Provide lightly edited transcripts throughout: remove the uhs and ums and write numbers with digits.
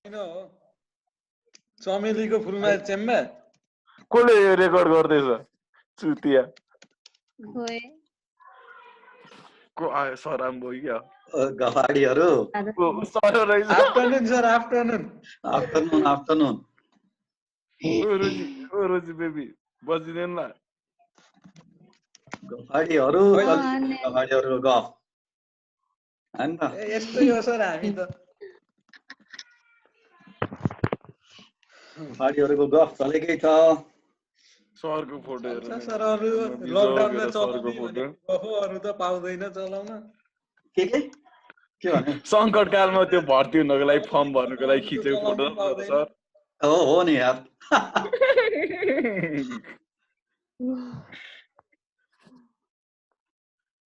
हैन हो चमेलीको फुलमा चेम्बा कसले रेकर्ड गर्दैछ चुतिया होय को आयो सराम भयो क्या गफाडीहरु सर रहेछ afternoon sir afternoon afternoon afternoon ओ रोजी बेबी बजिदैन ल गफाडीहरु गफाडीहरुको गफ हैन त यस्तै हो सर हामी त गफाडीहरुको गफ चलेकै छ सरको फोटो चल्छ सर अरु लकडाउनमा चलाउने भनेको अरु त पाउँदैन चलाउन के भने संकट कालमा त्यो भर्ती हुनको लागि फर्म भर्नुको लागि खिचेको फोटो सर हो नि यार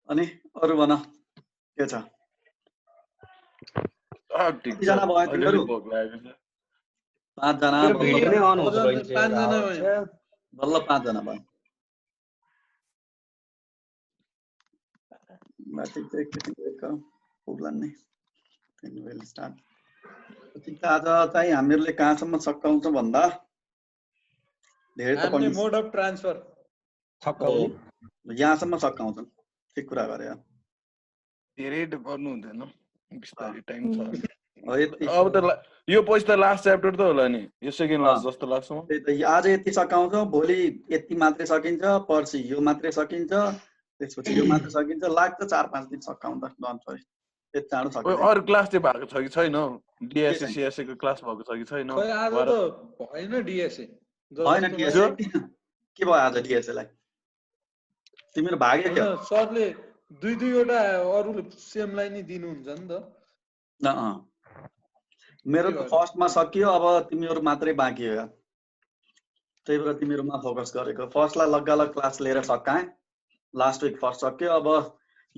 अनि अरु भन के छ कतिजना भयो तिमीहरु 5 जना भिडियो नै अन हुँदो रहेछ 5 जना भयो बल्ल 5 जना भयो माथि चाहिँ पुग्लान् नि वेल स्टार्ट ठीक छ आज चाहिँ हामीहरुले कहाँसम्म सकाउँछ भन्दा धेरै त हामीले मोड अफ ट्रान्सफर सकाउने यहाँसम्म सकाउँछ ठिक कुरा गरे धेरै त गर्नु हुँदैन बिस्तारै टाइम छ यति अब त यो पछि त लास्ट च्याप्टर त होला नि यो सेकेन्ड लास्ट जस्तो लाग्छ म त्यही त आज यति सकाउँछौ भोलि यति मात्रै सकिन्छ पर्सि यो मात्रै सकिन्छ त्यसपछि यो मात्रै सकिन्छ लाग्छ 4-5 दिन सकाउँदा डन्ट वरी त्यति चाँडो सकिन्छ अरु क्लास चाहिँ भएको छ कि छैन डिएसए सिएसए को क्लास भएको छ कि छैन खै आज त भएन डिएसए हैन डिएसए के भयो आज डिएसए लाई तिम्रो भाग्य के सरले दुई वटा अरु सेमलाई नि दिनुहुन्छ नि त मेरो त फर्स्टमा सकियो अब तिमीहरु मात्रै बाँकी हो त्यही भएर तिमीहरुमा फोकस गरेको फर्स्टलाई लगालग क्लास लिएर सकाए लास्ट विक फर्स्ट सक्यो अब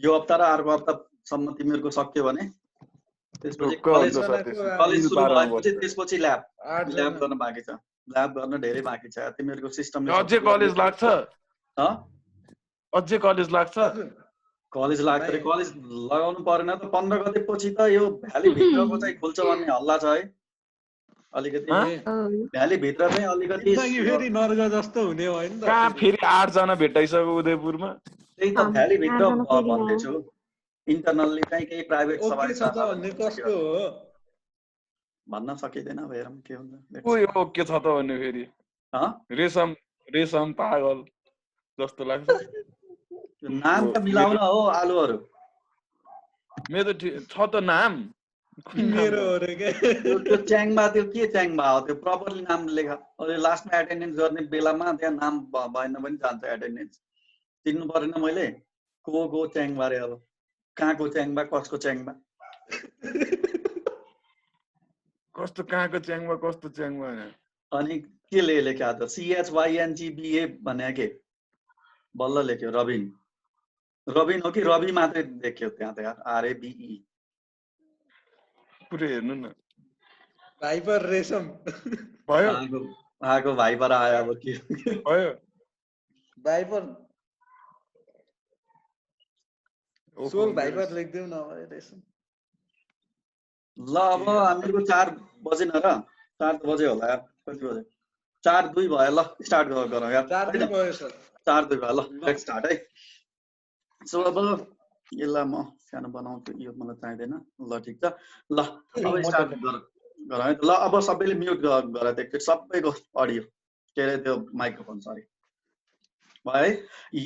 यो हप्ता र अर्को हप्तासम्म तिमीहरुको सक्यो भने त्यसपछि कलेज सुरु भएपछि त्यसपछि ल्याब गर्न बाँकी छ ल्याब गर्न धेरै बाँकी छ तिमीहरुको सिस्टमले अझै कलेज लाग्छ अझै कलेज लाग्छ कलेज लाग्छ रे कलेज लगाउनु परेन त 15 गते पछि त यो भ्याली भित्रको चाहिँ खुल्छ भन्ने हल्ला छ है अलिकति भ्याली भित्र चाहिँ अलिकति फेरि नर्ग जस्तो हुने हो हैन त कहाँ फेरि 8 जना भेटाइसक्यो उदयपुरमा त्यही त भ्याली भित्र भन्दै छु इन्टरनली चाहिँ केही प्राइभेट सबै छ त भन्ने कस्तो हो भन्न सकिदैन हेरौँ के हुन्छ कोही हो के छ त भन्ने फेरि रेशम पागल जस्तो लाग्छ नाम त मिलाउन हो आलुहरु मेरो त छ त नाम मेरो हो रे के त्यो च्याङबा त्यो के च्याङबा हो त्यो प्रपरली नाम लेख अहिले लास्टमा एटेन्डेन्स गर्ने बेलामा त्यहाँ नाम भएन पनि जान्छ एटेन्डेन्स चिन्नु परेन मैले को च्याङबा रे अब कहाँको च्याङबा कसको च्याङबा कस्तो कहाँको च्याङबा कस्तो च्याङबा अनि के लेख्या त CHYNGBA भने के बल्ल लेख्यो रबिन हो कि रवि मात्रै देख्यो त्यहाँ त यार RABE पुरै हेर्नु न भाइपर रेशम भयो आको भाइपर आयो अब के भयो भाइपर सोल भाइपर लेख्दिउ न अब रेशम ल अब हामीहरुको 4 बजे न र 4 बजे होला यार कति बजे 4:02 भयो ल स्टार्ट गरौँ यार 4:02 भयो सर 4:02 भयो ल लेट्स स्टार्ट है सो अब यसलाई म सानो बनाउँछु यो मलाई चाहिदैन ल ठीक छ ल अब स्टार्ट गरौँ है ल अब सबैले म्युट गरे एकचोटि सबैको अडियो के अरे त्यो माइक्रोफोन सरी भयो है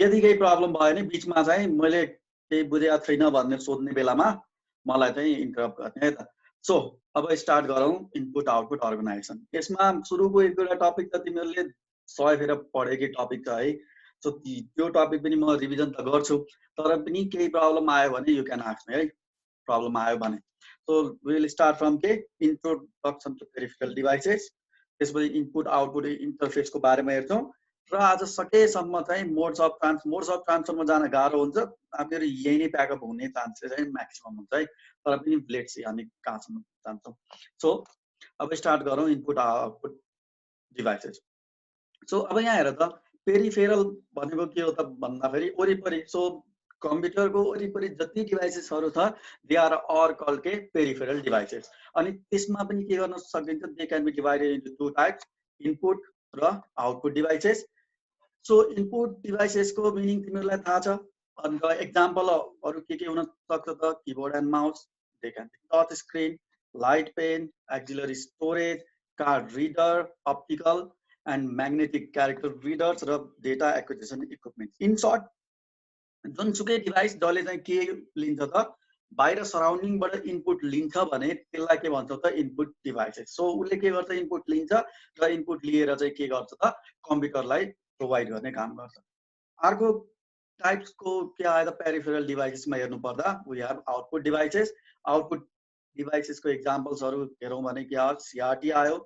यदि केही प्रब्लम भयो भने बीचमा चाहिँ मैले केही बुझेको छैन भन्ने सोध्ने बेलामा मलाई चाहिँ इन्टरप्ट गर्ने है त सो अब स्टार्ट गरौँ इनपुट आउटपुट अर्गनाइजेसन यसमा सुरुको एक दुईवटा टपिक त तिमीहरूले 100 फेर पढेकै टपिक छ है सो त्यो टपिक पनि म रिभिजन त गर्छु तर पनि केही प्रब्लम आयो भने यु क्यान आस्क मी है प्रब्लम आयो भने सो विल स्टार्ट फ्रम के इन्ट्रोडक्सन टु पेरिफेरल डिभाइसेस त्यसपछि इनपुट आउटपुट इन्टरफेसको बारेमा हेर्छौँ र आज सकेसम्म चाहिँ मोड्स अफ ट्रान्सफरमा जान गाह्रो हुन्छ हामीहरू यही नै प्याकअप हुने चान्सेस चाहिँ म्याक्सिमम हुन्छ है तर पनि लेट्स सी हामी कहाँसम्म जान्छौँ सो अब स्टार्ट गरौँ इनपुट आउटपुट डिभाइसेस सो अब यहाँ हेर त पेरिफेरल भनेको के हो त भन्दाखेरि वरिपरि सो कम्प्युटरको वरिपरि जति डिभाइसेसहरु छ दे आर अल कल्ड के पेरिफेरल डिभाइसेस अनि त्यसमा पनि के गर्न सकिन्छ they can be divided into two types input र आउटपुट डिभाइसेस सो इनपुट डिभाइसेसको मिनिङ तिमीहरुलाई थाहा छ अन्त एक्जाम्पलहरु के हुन सक्छ त keyboard and mouse they can be touch screen light pen auxiliary storage card reader optical and magnetic character readers र data acquisition equipment in short जुनसुकै डिभाइस जसले चाहिँ के लिन्छ त बाहिर सराउन्डिङबाट इनपुट लिन्छ भने त्यसलाई के भन्छ त इनपुट डिभाइसेस सो उसले के गर्छ इनपुट लिन्छ र इनपुट लिएर चाहिँ के गर्छ त कम्प्युटरलाई प्रोवाइड गर्ने काम गर्छ अर्को टाइप्सको के आयो त पेरिफेरल डिभाइसेसमा हेर्नु पर्दा वी हैव आउटपुट डिभाइसेसको एक्जाम्पल्सहरु हेरौं भने के आयो सीआरटी आयो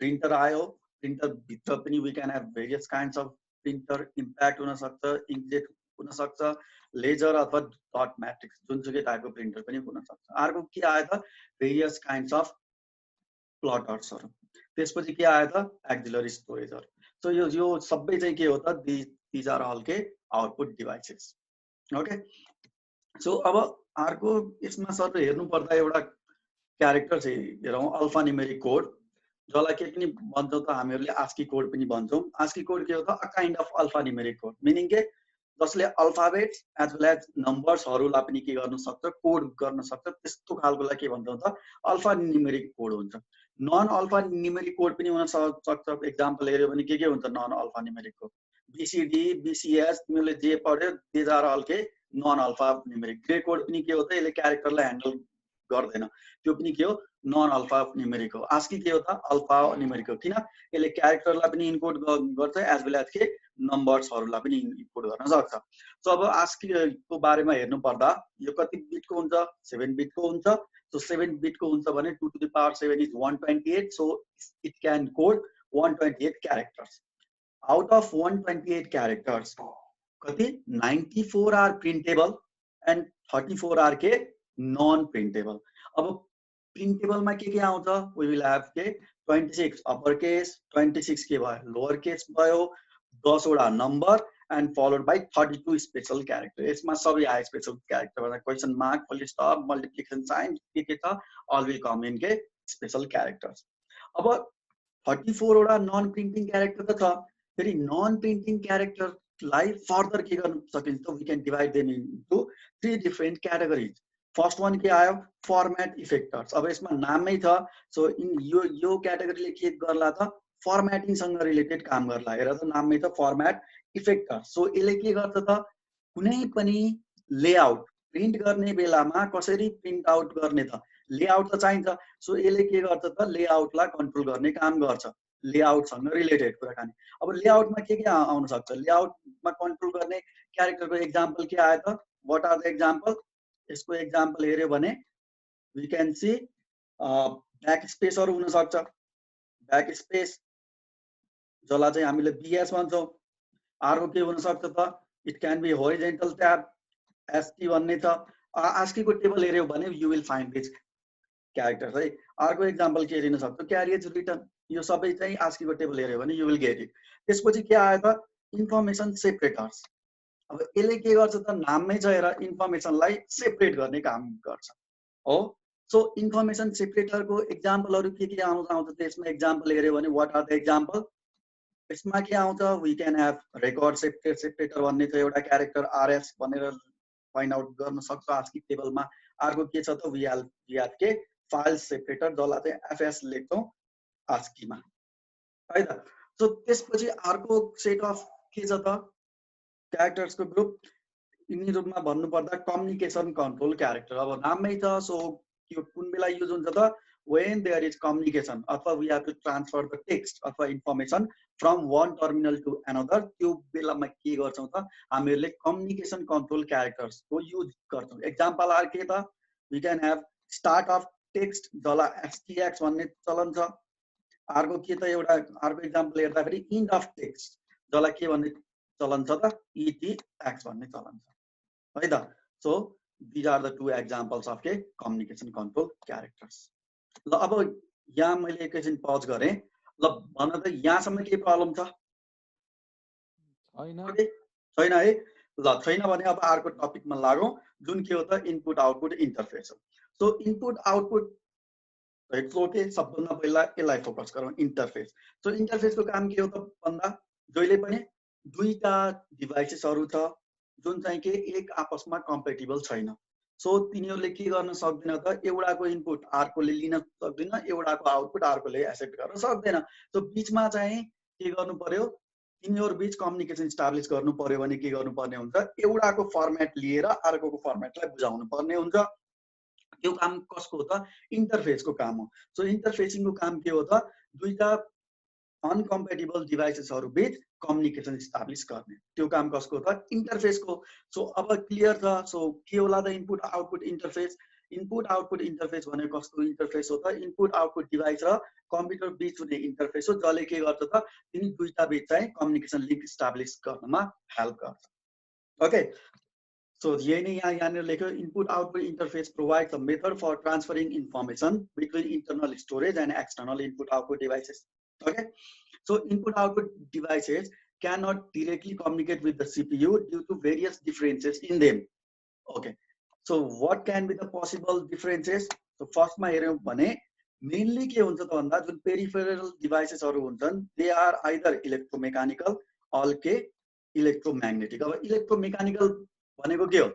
प्रिन्टर भित्र पनि we can have various kinds of printer impact हुन सक्छ इन्कजेट हुन सक्छ लेजर अथवा डट म्याट्रिक्स जुनसुकै टाइपको प्रिन्टर पनि हुन सक्छ अर्को के आयो त भेरियस काइन्ड्स अफ प्लटर्सहरु त्यसपछि के आयो त एक्सिलरी स्टोरेजहरु सो यो सबै चाहिँ के हो त दिज आर अल के आउटपुट डिभाइसेस ओके सो अब अर्को यसमा सर हेर्नु पर्दा एउटा क्यारेक्टर चाहिँ हेरौं अल्फा न्यूमेरिक कोड जसलाई के पनि भन्छौं त हामीहरुले आस्की कोड पनि भन्छौं आस्की कोड के हो त a kind of alpha numeric code meaning के जसले अल्फाबेट्स एज वेल एज नम्बर्सहरुलाई पनि के गर्न सक्छ कोड गर्न सक्छ त्यस्तो खालकोलाई के भन्छौं त अल्फा न्यूमेरिक कोड हुन्छ नन अल्फा न्यूमेरिक कोड पनि हुन सक्छ एक्जाम्पल हेर्यो भने के हुन्छ non alphanumeric code BCD BCS तिमीले जे पढ्यो दिज आर अल के non alphanumeric Gray code पनि के हो त यसले क्यारेक्टरलाई ह्यान्डल गर्दैन त्यो पनि के हो नन अल्फा न्यूमेरिक हो आस्की के हो त अल्फा न्यूमेरिक हो किन यसले क्यारेक्टरलाई पनि इन्कोड गर्छ एज वेल एज के नम्बर्सहरुलाई पनि इन्कोड गर्न सक्छ सो अब आस्की को बारेमा हेर्नु पर्दा यो कति बिटको हुन्छ 7 बिटको हुन्छ सो 7 बिटको हुन्छ भने 2 to the power 7 is 128 so it can code 128 characters out of 128 characters कति 94 are printable and 34 are के नन प्रिन्टेबल अब प्रिन्टेबल मा के आउँछ वी विल हैव के 26 अपर केस 26 के भयो लोअर केस भयो 10 वटा number and followed by 32 special character यसमा सबै आए स्पेशल क्यारेक्टर भन्दा question mark full stop multiplication sign के छ अल विल कम इन के स्पेशल क्यारेक्टर्स अब 34 वटा नन प्रिन्टिङ क्यारेक्टर त छ फेरि नन प्रिन्टिङ क्यारेक्टरलाई फर्दर के गर्न सकिन्छ त we can divide them into 3 different categories first one के आयो फर्मेट इफेक्टर्स अब यसमा नामै छ सो इन यो क्याटेगोरीले के गर्ला त फर्मेटिङ सँग रिलेटेड काम गर्ला हेर त नामै छ फर्मेट इफेक्टर सो यसले के गर्छ त कुनै पनि लेआउट प्रिन्ट गर्ने बेलामा कसरी प्रिन्ट आउट गर्ने त लेआउट त चाहिन्छ सो यसले के गर्छ त लेआउटलाई कन्ट्रोल गर्ने काम गर्छ लेआउट सँग रिलेटेड कुराकानी अब लेआउटमा के आउन सक्छ लेआउटमा कन्ट्रोल गर्ने क्यारेक्टरको एक्जाम्पल के आयो त व्हाट आर द एक्जाम्पल यसको एक्जाम्पल हेर्यो भने वी क्यान सी ब्याक स्पेसहरु हुन सक्छ ब्याक स्पेस जसलाई चाहिँ हामीले बीएस भन्छौं अर्को के हुन सक्छ त it can be horizontal tab ST भन्ने छ आस्कीको टेबल हेर्यो भने you will find these characters है अर्को एक्जाम्पल के दिन सक्छ क्यारिएज रिटर्न यो सबै चाहिँ आस्कीको टेबल हेर्यो भने यु विल गेट इट त्यसपछि के आयो त इन्फर्मेसन सेपरेटर्स अब यसले के गर्छ त नाममै छ हेर इन्फर्मेसनलाई सेपरेट गर्ने काम गर्छ हो सो इन्फर्मेसन सेपरेटरको एक्जाम्पलहरु के आउँछ त्यसमा एक्जाम्पल हेर्यो भने व्हाट आर द एक्जाम्पल यसमा के आउँछ we can have record separator भन्ने छ एउटा क्यारेक्टर आरएस भनेर फाइन्ड आउट गर्न सक्छ आस्की टेबलमा अर्को के छ त वी हैव के फाइल सेपरेटर जसलाई चाहिँ एफएस लेख्छौं आस्कीमा है त सो त्यसपछि अर्को सेट अफ के छ त क्यारेक्टर्सको ग्रुप यिनी रूपमा भन्नु पर्दा कम्युनिकेसन कन्ट्रोल क्यारेक्टर अब नाममै छ सो यो कुन बेला युज हुन्छ त when there is communication अथवा we have to transfer the text अथवा information from one terminal to another त्यो बेलामा के गर्छौं त हामीहरुले कम्युनिकेसन कन्ट्रोल क्यारेक्टर्स को युज गर्छौं एक्जाम्पल आर के त we can have start of text जसलाई stx भन्ने चलन छ अर्को के त एउटा अर्को एक्जाम्पल हेर्दा फेरि end of text जसलाई के भन्ने चलन छ त etx भन्ने चलन छ है त so these are the two examples of के communication control characters ल अब यहाँ मैले एकैछिन पज गरे ल भन त यहाँसम्म के प्रब्लम छ छैन है ल छैन भने अब अर्को टपिकमा लागौं जुन के हो त इनपुट आउटपुट इन्टरफेस हो। So input output it's okay, सबभन्दा पहिला यसलाई फोकस गरौँ इन्टरफेस। सो इन्टरफेसको काम के हो त भन्दा जहिले पनि दुईटा डिभाइसेसहरू छ जुन चाहिँ के एक आपसमा कम्पेटिबल छैन। सो तिनीहरूले के गर्न सक्दैन त एउटाको इनपुट अर्कोले लिन सक्दैन, एउटाको आउटपुट अर्कोले एक्सेप्ट गर्न सक्दैन। सो बीचमा चाहिँ के गर्नु पर्यो, तिनीहरू बीच कम्युनिकेसन इस्टाब्लिस गर्नु पर्यो भने के गर्नुपर्ने हुन्छ, एउटाको फर्मेट लिएर अर्कोको फर्मेटलाई बुझाउनु पर्ने हुन्छ। त्यो काम कसको हो त इन्टरफेसको काम हो। सो इन्टरफेसिङको काम के हो त दुईटा अनकम्पेटिबल डिभाइसेसहरू बीच कम्युनिकेसन इस्टाब्लिस गर्ने, त्यो काम कसको त इन्टरफेसको। सो अब क्लियर छ। सो के होला त input output interface. Input output interface भने कस्तो इन्टरफेस हो त इनपुट आउटपुट डिभाइस र कम्प्युटर बीच हुने इन्टरफेस हो जसले के गर्छ त तिनी दुईटा बीच चाहिँ कम्युनिकेसन लिङ्क इस्टाब्लिस गर्नमा हेल्प गर्छ। ओके, so यहाँ लेख्यो input output interface provides a method for transferring information between internal storage and external input output devices. Okay, so input output devices cannot directly communicate with the CPU due to various differences in them. Okay, so what can be the possible differences? So first मा हेर्यौं भने mainly के हुन्छ त भन्दा जुन peripheral devices हरू हुन्छन् they are either electromechanical or के electromagnetic। अब electromechanical भनेको के हो,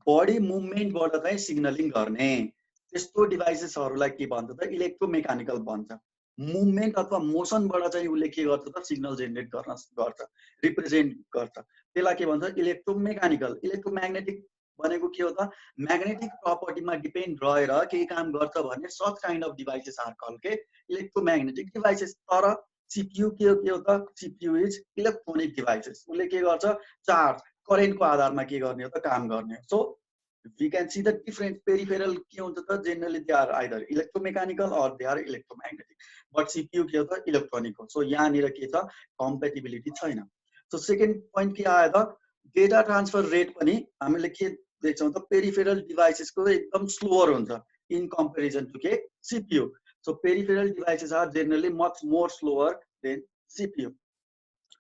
बडी मुभमेन्टबाट चाहिँ सिग्नलिङ गर्ने त्यस्तो डिभाइसेसहरूलाई के भन्छ त इलेक्ट्रोमेकानिकल भन्छ। मुभमेन्ट अथवा मोसनबाट चाहिँ उसले के गर्छ त सिग्नल जेनेरेट गर्छ, रिप्रेजेन्ट गर्छ, त्यसलाई के भन्छ इलेक्ट्रोमेकानिकल। इलेक्ट्रोम्याग्नेटिक भनेको के हो त म्याग्नेटिक प्रपर्टीमा डिपेन्ड रहेर केही काम गर्छ भने such kind of devices are called के इलेक्ट्रोम्याग्नेटिक डिभाइसेस। तर सीपीयू के हो त सीपीयू इज इलेक्ट्रोनिक डिभाइसेस, उसले के गर्छ चार्ज करेन्टको आधारमा के गर्ने हो त काम गर्ने। So we can see the difference. Peripheral के हुन्छ त generally they are either electromechanical or they are electromagnetic, but CPU के हो त इलेक्ट्रोनिक हो। सो यहाँनिर के छ कम्पेटिबिलिटी छैन। सो सेकेन्ड पोइन्ट के आयो त डेटा ट्रान्सफर रेट पनि हामीले के देख्छौँ त पेरिफेरल डिभाइसेसको एकदम स्लोवर हुन्छ इन कम्पेरिजन टु के CPU. So peripheral devices are generally much more slower than CPU.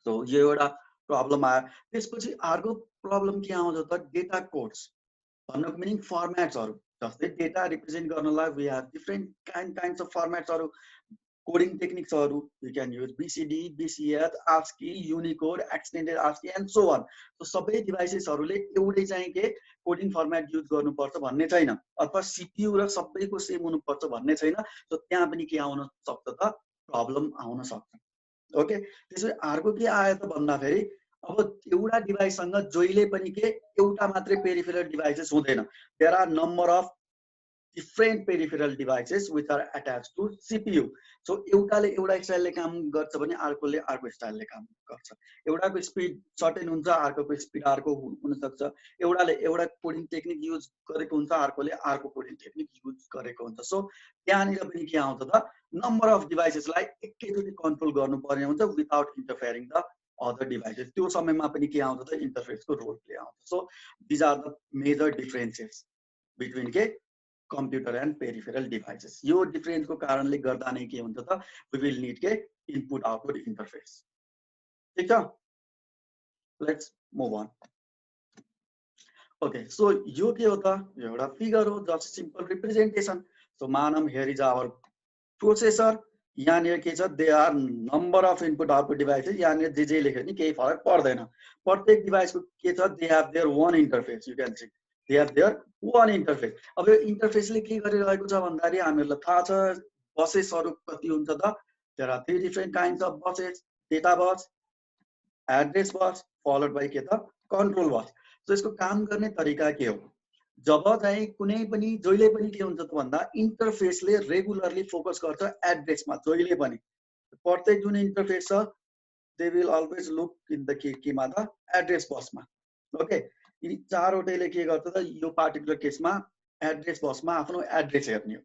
So यो एउटा प्रब्लम आयो। त्यसपछि अर्को प्रब्लम के आउँछ त डेटा कोड्स भन्नुको मिनिङ फर्मेट्सहरू। जस्तै डेटा रिप्रेजेन्ट गर्नलाई we have different kinds of फर्मेट्सहरू, coding टेक्निक्सहरू we can use BCD, BCH, ASCII, Unicode, extended ASCII and so on. So सबै डिभाइसेसहरूले एउटै चाहिँ के कोडिङ फर्मेट युज गर्नुपर्छ भन्ने छैन, अथवा सीपीयू र सबैको सेम हुनुपर्छ भन्ने छैन। सो त्यहाँ पनि के आउन सक्छ त प्रब्लम आउन सक्छ। ओके, त्यसपछि अर्को के आयो त भन्दाखेरि अब एउटा डिभाइससँग जहिले पनि के एउटा मात्रै पेरिफेरल डिभाइसेस हुँदैन। There are number of different peripheral devices which are attach to CPU. So एउटाले एउटा स्टाइलले काम गर्छ भने अर्कोले अर्को स्टाइलले काम गर्छ। एउटाको स्पिड सर्टेन हुन्छ, अर्कोको स्पिड अर्को हुन सक्छ। एउटाले एउटा कोडिङ टेक्निक युज गरेको हुन्छ, अर्कोले अर्को कोडिङ टेक्निक युज गरेको हुन्छ। सो त्यहाँनिर पनि के आउँछ त नम्बर अफ डिभाइसेसलाई एकैचोटि कन्ट्रोल गर्नुपर्ने हुन्छ without interfering the other devices. त्यो समयमा पनि के आउँछ त इन्टरफेसको रोल प्ले आउँछ। So these are the major differences between के कम्प्युटर एन्ड पेरिफेरल डिभाइसेस। यो डिफरेन्सको कारणले गर्दा नै के हुन्छ त वी विल नीड के इनपुट आउटपुट इन्टरफेस। ठीक छ, let's move on. Okay, so यो के हो त एउटा फिगर हो, जस्ट सिम्पल रिप्रेजेन्टेसन। सो मानम हियर इज आवर प्रोसेसर, यहाँनिर के छ they are number of input output devices. यहाँनिर जे लेख्यो नि केही फरक पर्दैन, प्रत्येक डिभाइसको के छ they have their one interface. You can see they have their one interface. अब यो इन्टरफेसले के गरिरहेको छ भन्दाखेरि हामीहरूलाई थाहा छ बसेसहरू कति हुन्छ त there are 3 different kinds of buses, data bus, address bus, followed by के त कन्ट्रोल बस। सो यसको काम गर्ने तरिका के हो, जब चाहिँ कुनै पनि जहिले पनि के हुन्छ त भन्दा इन्टरफेसले रेगुलरली फोकस गर्छ एड्रेसमा। जहिले पनि प्रत्येक जुन इन्टरफेस छ they will always look in the केमा त एड्रेस बसमा। ओके, यी चारवटैले के गर्छ त यो पार्टिकुलर केसमा एड्रेस बसमा आफ्नो एड्रेस हेर्ने हो।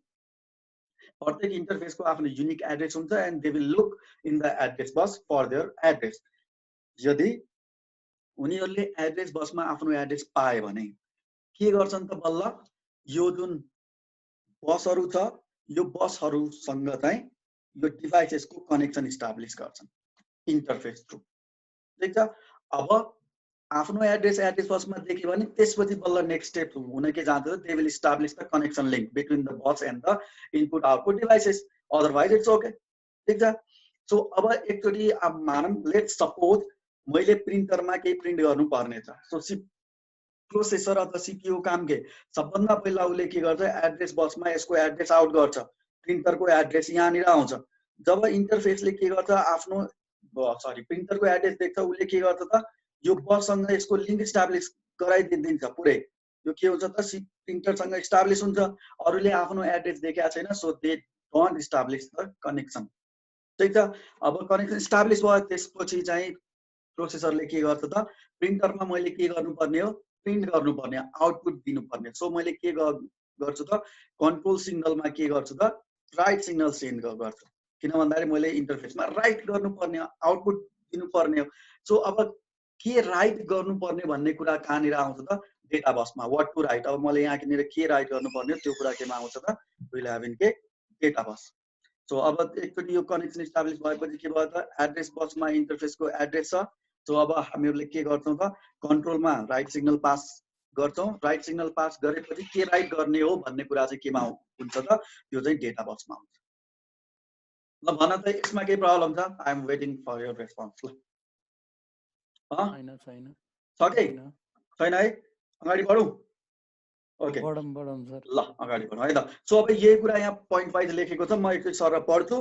प्रत्येक इन्टरफेसको आफ्नो युनिक एड्रेस हुन्छ and they will look in the address bus for their address. यदि उनीहरूले एड्रेस बसमा आफ्नो एड्रेस पाए भने के गर्छन् त बल्ल यो जुन बसहरू छ यो बसहरूसँग चाहिँ यो डिभाइसेसको कनेक्सन इस्टाब्लिस गर्छन् इन्टरफेस थ्रु। ठीक छ, अब आफ्नो एड्रेस बसमा देख्यो भने त्यसपछि बल्ल नेक्स्ट स्टेप हुन के जान्छ they will establish the connection link between the bus and the input output devices otherwise it's okay ठीक छ सो अब एकचोटी अब मानौं लेट्स सपोज मैले प्रिन्टरमा केही प्रिन्ट गर्नु पर्ने छ सो प्रोसेसर अथवा सीपीयू काम के सबभन्दा पहिला उले के गर्छ एड्रेस बसमा यसको एड्रेस आउट गर्छ प्रिन्टरको एड्रेस यहाँनिर आउँछ जब इन्टरफेसले के गर्छ आफ्नो प्रिन्टरको एड्रेस देख्छ उले के गर्छ त यो बससँग यसको लिंक इस्टाब्लिश गराइदिन्छ पुरै यो के हुन्छ त प्रिन्टरसँग इस्टाब्लिश हुन्छ अरूले आफ्नो एड्रेस देखेको छैन so they don't establish the connection ठीक छ अब कनेक्सन इस्टाब्लिश भयो त्यसपछि चाहिँ प्रोसेसरले के गर्छ त प्रिन्टरमा मैले के गर्नुपर्ने हो प्रिन्ट गर्नुपर्ने आउटपुट दिनुपर्ने सो मैले के गर्छु त कन्ट्रोल सिग्नलमा के गर्छु त राइट सिग्नल सेन्ड गर्छु किन भन्दाखेरि मैले इन्टरफेसमा राइट गर्नुपर्ने आउटपुट दिनुपर्ने हो सो अब के राइट गर्नुपर्ने भन्ने कुरा कहाँनिर आउँछ त डेटा बसमा व्हाट टु राइट अब मैले यहाँनिर के राइट गर्नुपर्ने त्यो कुरा केमा आउँछ त विल ह्याभ इन के डेटा बस सो अब एकचोटि यो कनेक्सन इस्टाब्लिश भएपछि के भयो त एड्रेस बसमा इन्टरफेसको एड्रेस छ सो अब हामीहरूले के गर्छौं त कन्ट्रोलमा राइट सिग्नल पास गर्छौं राइट सिग्नल पास गरेपछि के राइट गर्ने हो भन्ने कुरा चाहिँ केमा हुन्छ त त्यो चाहिँ डेटा बसमा हुन्छ ल भन त यसमा के प्रब्लम छ I am waiting for your response ल छैन छ के छैन है अगाडि बढौं ओके बढम सर ल अगाडि बढौं है त सो अब यही कुरा यहाँ पोइन्ट वाइज लेखेको छ म एकचोटि सर पढ्छु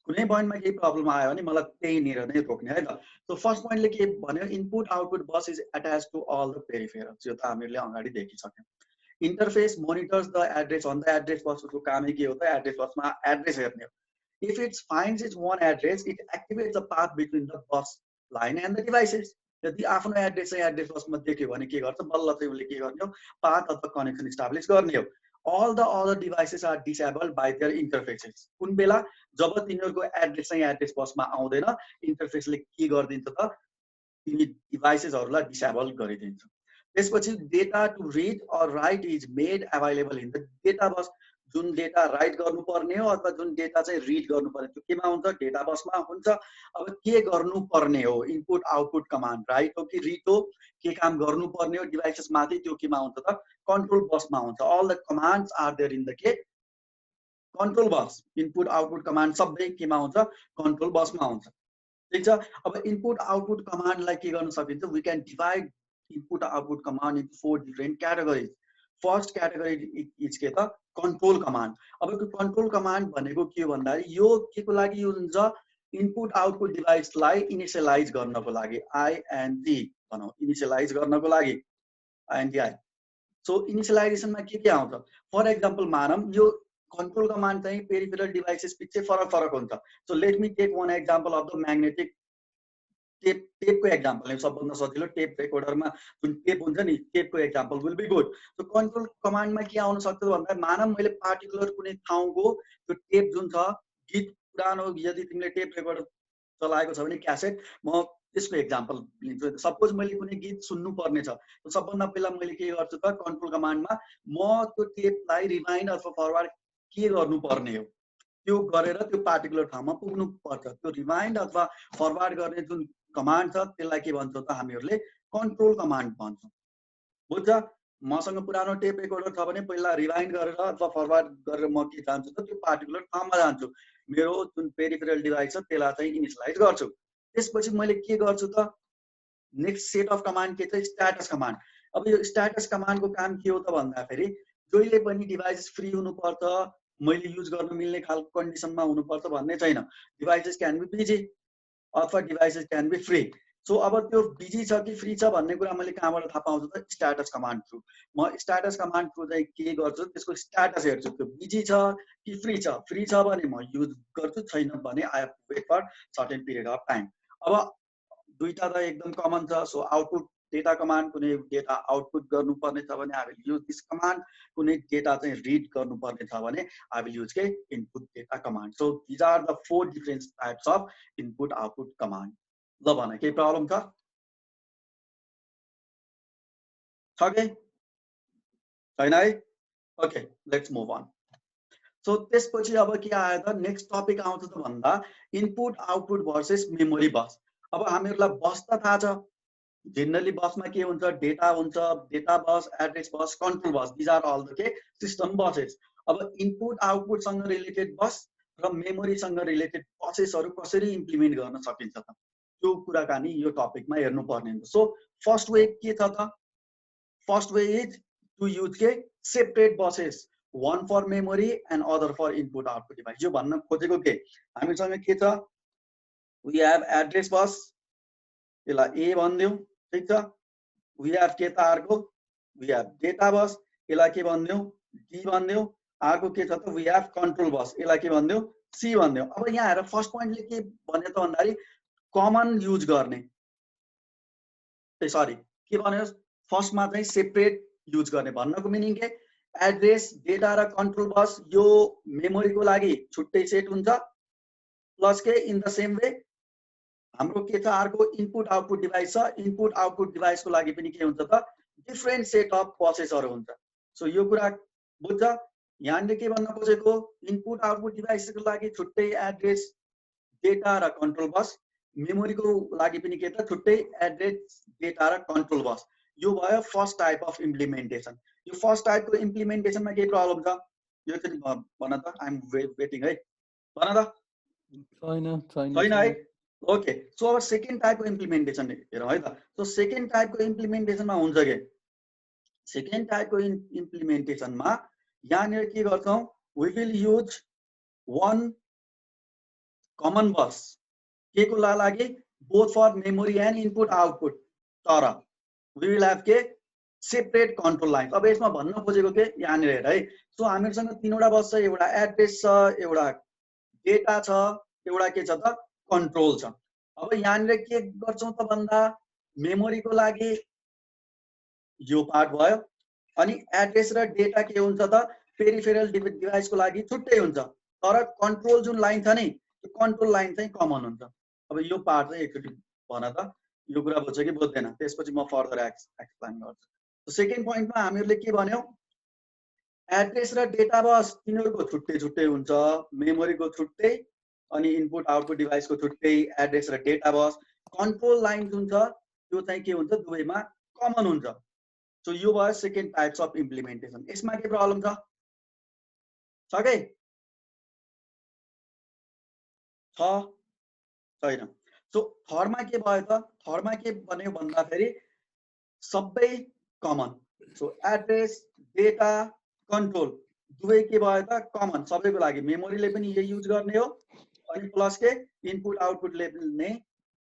कुनै पोइन्टमा केही प्रब्लम आयो भने मलाई त्यहीँनिर नै रोक्ने है त सो फर्स्ट पोइन्टले के भन्यो input output bus is attach to all the peripherals यो त हामीले अगाडि देखिसक्यौं interface monitors the address on the address बसको कामै के हो त एड्रेस बसमा एड्रेस हेर्ने हो if it finds its one address it activates the path between the bus line and the devices यदि आफ्नो एड्रेस चाहिँ एड्रेस बसमा देख्यो भने के गर्छ बल्ल चाहिँ उसले के गर्ने हो पाथ अथवा कनेक्सन इस्टाब्लिश गर्ने हो all the other devices are disabled by their interfaces कुन बेला जब तिनीहरुको एड्रेस चाहिँ एड्रेस बसमा आउँदैन इन्टरफेसले के गर्दिन्छ त तिनी डिभाइसेसहरुलाई डिसेबल गरिदिन्छ त्यसपछि data to read or write is made available in the data bus जुन डेटा राइट गर्नुपर्ने हो अथवा जुन डेटा चाहिँ रिड गर्नुपर्ने त्यो केमा हुन्छ डेटा बसमा हुन्छ अब के गर्नुपर्ने हो इनपुट आउटपुट कमान्ड राइट हो कि रिड हो के काम गर्नुपर्ने हो डिभाइसेस माथि त्यो केमा हुन्छ त कन्ट्रोल बसमा हुन्छ all the commands are there in the के control bus input output command सबै केमा हुन्छ कन्ट्रोल बसमा हुन्छ ठीक छ अब इनपुट आउटपुट कमान्डलाई के गर्न सकिन्छ we can divide input output command into 4 different categories first category is के त कन्ट्रोल कमान्ड अब यो कन्ट्रोल कमान्ड भनेको के हो भन्दाखेरि यो केको लागि युज हुन्छ इनपुट आउटपुट डिभाइसलाई इनिशियलाइज गर्नको लागि आइएनडी भनौं इनिशियलाइज गर्नको लागि आइएनडीआई सो इनिशियलाइजेसनमा के आउँछ फर एक्जाम्पल मानौं यो कन्ट्रोल कमान्ड चाहिँ पेरिफेरल डिभाइसेस पछि फरक हुन्छ so let me take one example of the magnetic टेपको एक्जाम्पल सबभन्दा सजिलो टेप रेकर्डरमा जुन टेप हुन्छ नि टेपको example will be good so control कमान्डमा के आउन सक्छ भन्दा मानौं मैले पार्टिकुलर कुनै ठाउँको त्यो टेप जुन छ गीत पुरानो यदि तिमीले टेप रेकर्डर चलाएको छ भने क्यासेट म त्यसको एक्जाम्पल लिन्छु सपोज मैले कुनै गीत सुन्नु पर्ने छ सबभन्दा पहिला मैले के गर्छु त कन्ट्रोल कमान्डमा म त्यो टेपलाई रिवाइन्ड अथवा फरवर्ड के गर्नुपर्ने हो त्यो गरेर त्यो पार्टिकुलर ठाउँमा पुग्नु पर्छ त्यो रिवाइन्ड अथवा फरवर्ड गर्ने जुन कमान्ड छ त्यसलाई के भन्छौं त हामीहरुले कन्ट्रोल कमान्ड भन्छौं बुझ्छ मसँग पुरानो टेप रेकर्डर छ भने पहिला रिवाइन्ड गरेर अथवा फरवर्ड गरेर म के जान्छु त त्यो पार्टिकुलर ठाउँमा जान्छु मेरो जुन पेरिफेरल डिभाइस छ त्यसलाई चाहिँ इनिशियलाइज गर्छु त्यसपछि मैले के गर्छु त नेक्स्ट सेट अफ कमान्ड के चाहिँ स्ट्याटस कमान्ड अब यो स्ट्याटस कमान्डको काम के हो त भन्दाखेरि जहिले पनि डिभाइसेस फ्री हुनुपर्छ मैले युज गर्न मिल्ने खालको कन्डिसनमा हुनुपर्छ भन्ने छैन डिभाइसेस क्यान बी बिजी अथवा devices can be free so अब त्यो बिजी छ कि फ्री छ भन्ने कुरा मैले कहाँबाट थाहा पाउँछु त स्ट्याटस कमान्ड थ्रु म स्ट्याटस कमान्ड थ्रु चाहिँ के गर्छु त्यसको स्ट्याटस हेर्छु त्यो बिजी छ कि फ्री छ भने म युज गर्छु छैन भने I have to wait for certain period of time अब दुईटा त एकदम कमन छ सो आउटपुट डेटा कमान्ड कुनै डेटा आउटपुट गर्नुपर्ने छ भने I will use this command कुनै डेटा चाहिँ रिड गर्नुपर्ने छ भने आई विल युज के input data command so this are the 4 different types of input output command ल भन के प्रब्लम छ के छैन है okay let's move on so त्यसपछि अब के आयो त नेक्स्ट टपिक आउँछ त भन्दा इनपुट आउटपुट भर्सेस मेमोरी बस अब हामीहरुलाई बस त थाहा छ जेनरली बसमा के हुन्छ, डेटा हुन्छ, data bus, address bus, control bus, these are all the के सिस्टम बसेस। अब इनपुट आउटपुटसँग रिलेटेड बस र मेमोरीसँग रिलेटेड बसेसहरू कसरी इम्प्लिमेन्ट गर्न सकिन्छ त, त्यो कुराकानी यो टपिकमा हेर्नु पर्ने हुन्छ। सो फर्स्ट वे के छ त, first way is to use के separate buses, one for memory and other for input output device। यो भन्न खोजेको के, हामीसँग के छ, we have address bus, यसलाई A भनिदिउँ, ठीक छ। we have के त अर्को, we have data bus, यसलाई के भनिदिउँ, D भनिदिउँ। अर्को के छ त, we have control bus, यसलाई के भनिदिउँ, C भनिदिउँ। अब यहाँ हेर फर्स्ट पोइन्टले के भन्यो त भन्दाखेरि कमन युज गर्ने, सरी के भन्यो, फर्स्टमा चाहिँ सेपरेट युज गर्ने भन्नको मिनिङ के, एड्रेस, डेटा र कन्ट्रोल बस यो मेमोरीको लागि छुट्टै सेट हुन्छ, प्लस के इन द सेम वे हाम्रो के छ अर्को इनपुट आउटपुट डिभाइस छ, इनपुट आउटपुट डिभाइसको लागि पनि के हुन्छ त, डिफ्रेन्ट सेट अफ बसेसहरू हुन्छ। सो यो कुरा बुझ्छ, यहाँले के भन्न खोजेको, इनपुट आउटपुट डिभाइसको लागि छुट्टै एड्रेस, डेटा र कन्ट्रोल बस, मेमोरीको लागि पनि के त छुट्टै एड्रेस, डेटा र कन्ट्रोल बस। यो भयो फर्स्ट टाइप अफ इम्प्लिमेन्टेसन। यो फर्स्ट टाइपको इम्प्लिमेन्टेसनमा के प्रब्लम छ, यो चाहिँ भन त, आइ एम वेटिङ है, भन त, छैन है, ओके। सो अब सेकेन्ड टाइपको इम्प्लिमेन्टेसन हेरौँ है त। सो सेकेन्ड टाइपको इम्प्लिमेन्टेसनमा हुन्छ के, सेकेन्ड टाइपको इम्प्लिमेन्टेसनमा यहाँनिर के गर्छौँ, we will use one common bus के को लागि, both for memory and input output, तर वी विल हैव के सेपरेट कन्ट्रोल लाइन। अब यसमा भन्न खोजेको के यहाँनिर हेर है, सो हामीसँग तीनवटा बस छ, एउटा एड्रेस छ, एउटा डेटा छ, एउटा के छ त कन्ट्रोल छ। अब यहाँनिर के गर्छौँ त भन्दा मेमोरीको लागि यो पार्ट भयो, अनि एड्रेस र डेटा के हुन्छ त पेरिफेरल डिभाइसको लागि छुट्टै हुन्छ, तर कन्ट्रोल जुन लाइन छ नि त्यो कन्ट्रोल लाइन चाहिँ कमन हुन्छ। अब यो पार्ट चाहिँ एकचोटि भन त, यो कुरा बुझ्छ कि बुझ्दैन, त्यसपछि म फर्दर एक्सप्लेन गर्छु। सेकेन्ड पोइन्टमा हामीहरूले के भन्यौ, एड्रेस र डेटा बस तिनीहरूको छुट्टै छुट्टै हुन्छ, मेमोरीको छुट्टै अनि इनपुट आउटपुट डिभाइसको छुट्टै एड्रेस र डेटा बस, कन्ट्रोल लाइन जुन छ त्यो चाहिँ के हुन्छ, दुवैमा कमन हुन्छ। सो यो भयो सेकेन्ड टाइप्स अफ इम्प्लिमेन्टेसन। यसमा के प्रब्लम छ के, छैन। सो थर्डमा के भयो त, थर्डमा के भन्यो भन्दाखेरि सबै common. So address, data, control दुवै के भयो त कमन सबैको लागि, मेमोरीले पनि यही युज गर्ने हो, अनि प्लस के इनपुट आउटपुटले पनि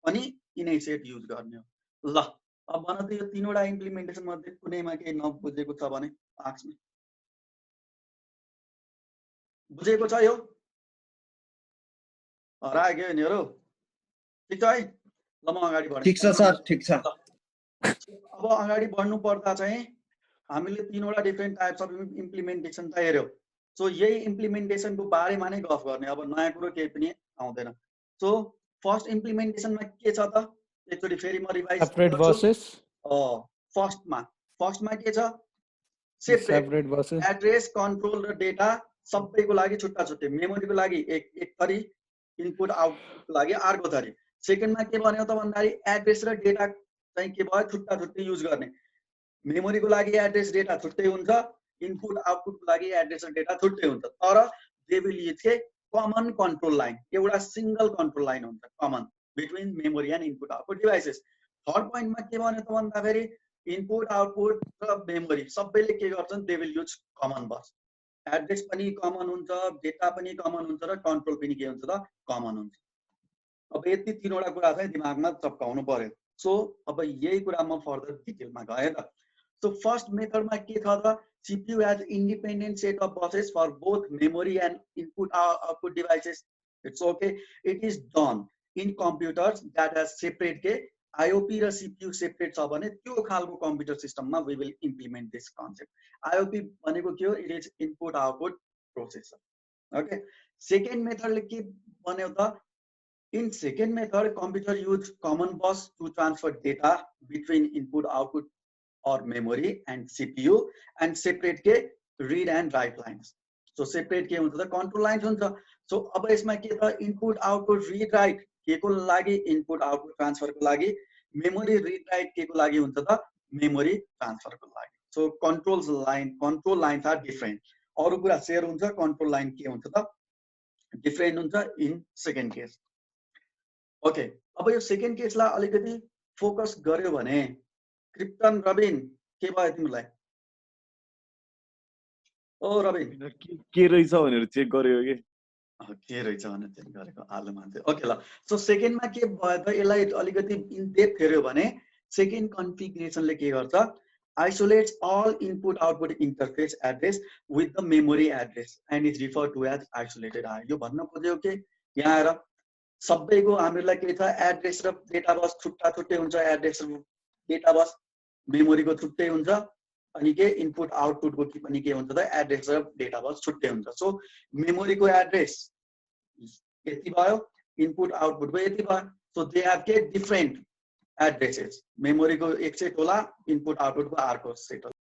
अनि यिनै सेट युज गर्ने हो। ल अब भन त यो तीनवटा इम्प्लिमेन्टेसन मध्ये कुनैमा केही नबुझेको छ भने आस्क मी। बुझेको छ यो, हरायो निहरु, ठीक छ है। ल म अगाडि बढ्छु। ठीक छ सर, ठीक छ। अब अगाडि बढ्नु पर्दा चाहिँ हामीले तीनवटा डिफरेन्ट टाइप्स अफ इम्प्लिमेन्टेसन त हेर्यौ। सो यही इम्प्लिमेन्टेसनको बारेमा नै गफ गर्ने, अब नयाँ कुरो केही पनि आउँदैन। सो फर्स्ट इम्प्लिमेन्टेसनमा के छ त, एकचोटि फेरि म रिभाइज सेपरेट बसेस, फर्स्टमा के छ, सेपरेट बसेस, एड्रेस, कन्ट्रोल र डेटा सबैको लागि छुट्टा छुट्टै, मेमोरीको लागि एक थरी, इनपुट आउटपुटको लागि अर्को थरी। सेकेन्डमा के भन्यो त भन्दाखेरि एड्रेस र डेटा चाहिँ के भयो, छुट्टा छुट्टै युज गर्ने, मेमोरीको लागि एड्रेस डेटा छुट्टै हुन्छ, इनपुट आउटपुटको लागि एड्रेस र डेटा छुट्टै हुन्छ, तर दे विल युज के कमन कन्ट्रोल लाइन, एउटा सिंगल कन्ट्रोल लाइन हुन्छ common between memory and input output devices. Third पोइन्टमा के भन्यो त भन्दाखेरि इनपुट आउटपुट र मेमोरी सबैले के गर्छन्, they will use common bus, address पनि कमन हुन्छ, डेटा पनि कमन हुन्छ र कन्ट्रोल पनि के हुन्छ त कमन हुन्छ। अब यति तीनवटा कुरा चाहिँ दिमागमा चप्काउनु पर्यो। सो अब यही कुरा म फर्दर डिटेलमा गएँ त। सो फर्स्ट मेथडमा के छ त, CPU has independent set of buses for both memory and input output devices. It's okay. It is done in computers that has separate के IOP र CPU separate छ भने त्यो खालको कम्प्युटर सिस्टममा we will implement this concept. IOP भनेको के हो, it is input output processor. Okay. Second method ले के भन्यो त, in second method computer use common bus to transfer data between input output or memory and CPU and separate के read and write lines. So separate के हुन्छ त control lines हुन्छ. So अब यसमा के त input output read write के को लागि, input output transfer को लागि, मेमोरी रिड राइट के को लागि हुन्छ त मेमोरी ट्रान्सफर को लागि so control lines are different अरु कुरा शेयर हुन्छ कन्ट्रोल लाइन के हुन्छ त डिफरेन्ट हुन्छ इन सेकेन्ड केस ओके अब यो सेकेन्ड केसलाई अलिकति फोकस गर्यो भने क्रिप्टन रबिन के भयो तिमीलाई ओ रबिन के रहेछ भनेर चेक गर्यो के रहेछ भनेर चेक गरेको आलु मान्छे ओके ल सो सेकेन्डमा के भयो त यसलाई अलिकति इन डेप्थ हेर्यो भने सेकेन्ड कन्फिगरेसनले के गर्छ isolates all input output interface address with the memory address and is referred to as isolated आयो यो भन्न खोजेको के यहाँ आएर सबैको हामीलाई के छ एड्रेस र डेटा बस छुट्टा छुट्टै हुन्छ एड्रेस र डेटा बस मेमोरीको छुट्टै हुन्छ अनि के इनपुट आउटपुटको के पनि के हुन्छ त एड्रेस र डेटा बस छुट्टै हुन्छ सो मेमोरीको एड्रेस यति भयो इनपुट आउटपुटको यति भयो सो दे हैव के डिफरेंट एड्रेसेस मेमोरी को एक सेट होला इनपुट आउटपुट को अर्को सेट होला